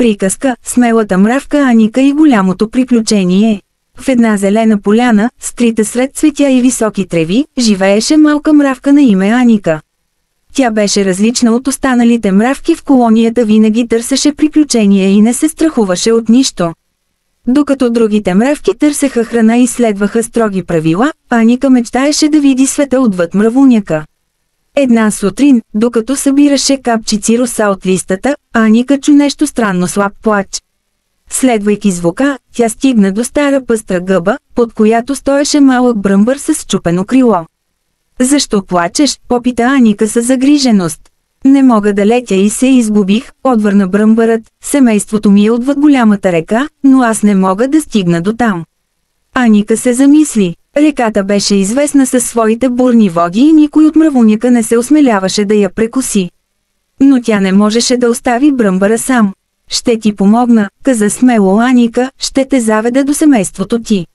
Приказка, смелата мравка Аника и голямото приключение. В една зелена поляна, скрита сред цветя и високи треви, живееше малка мравка на име Аника. Тя беше различна от останалите мравки в колонията, винаги търсеше приключения и не се страхуваше от нищо. Докато другите мравки търсеха храна и следваха строги правила, Аника мечтаеше да види света отвъд мравуняка. Една сутрин, докато събираше капчици роса от листата, Аника чу нещо странно слаб плач. Следвайки звука, тя стигна до стара пъстра гъба, под която стоеше малък бръмбър с счупено крило. «Защо плачеш?» попита Аника със загриженост. «Не мога да летя и се изгубих», отвърна бръмбърът. «Семейството ми е отвъд голямата река, но аз не мога да стигна до там». Аника се замисли. Реката беше известна със своите бурни води и никой от мравуняка не се осмеляваше да я прекоси. Но тя не можеше да остави бръмбъра сам. «Ще ти помогна», каза смело Аника, «ще те заведа до семейството ти».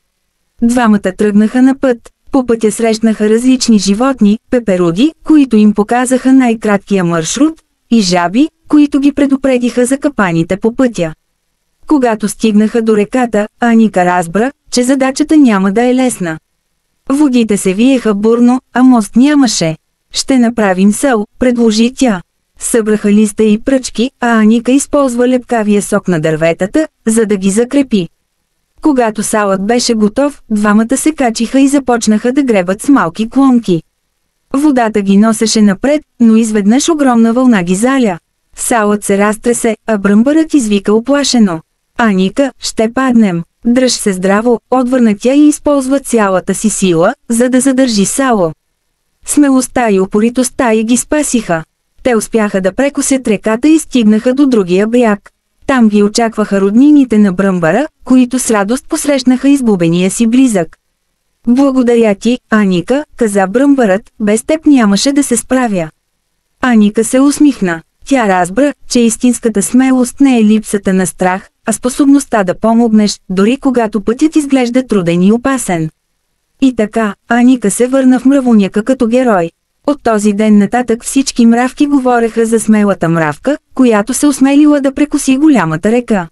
Двамата тръгнаха на път. По пътя срещнаха различни животни, пеперуди, които им показаха най-краткия маршрут, и жаби, които ги предупредиха за капаните по пътя. Когато стигнаха до реката, Аника разбра, че задачата няма да е лесна. Водите се виеха бурно, а мост нямаше. «Ще направим съл», предложи тя. Събраха листа и пръчки, а Аника използва лепкавия сок на дърветата, за да ги закрепи. Когато салът беше готов, двамата се качиха и започнаха да гребат с малки клонки. Водата ги носеше напред, но изведнъж огромна вълна ги заля. Салът се разтресе, а бръмбърът извика уплашено. «Аника, ще паднем. Дръж се здраво», отвърна тя и използва цялата си сила, за да задържи сало. Смелостта и упоритостта й ги спасиха. Те успяха да прекосят реката и стигнаха до другия бряг. Там ги очакваха роднините на бръмбъра, които с радост посрещнаха изгубения си близък. «Благодаря ти, Аника», каза бръмбърът, «без теб нямаше да се справя». Аника се усмихна. Тя разбра, че истинската смелост не е липсата на страх, а способността да помогнеш, дори когато пътят изглежда труден и опасен. И така, Аника се върна в мравуняка като герой. От този ден нататък всички мравки говореха за смелата мравка, която се осмелила да прекоси голямата река.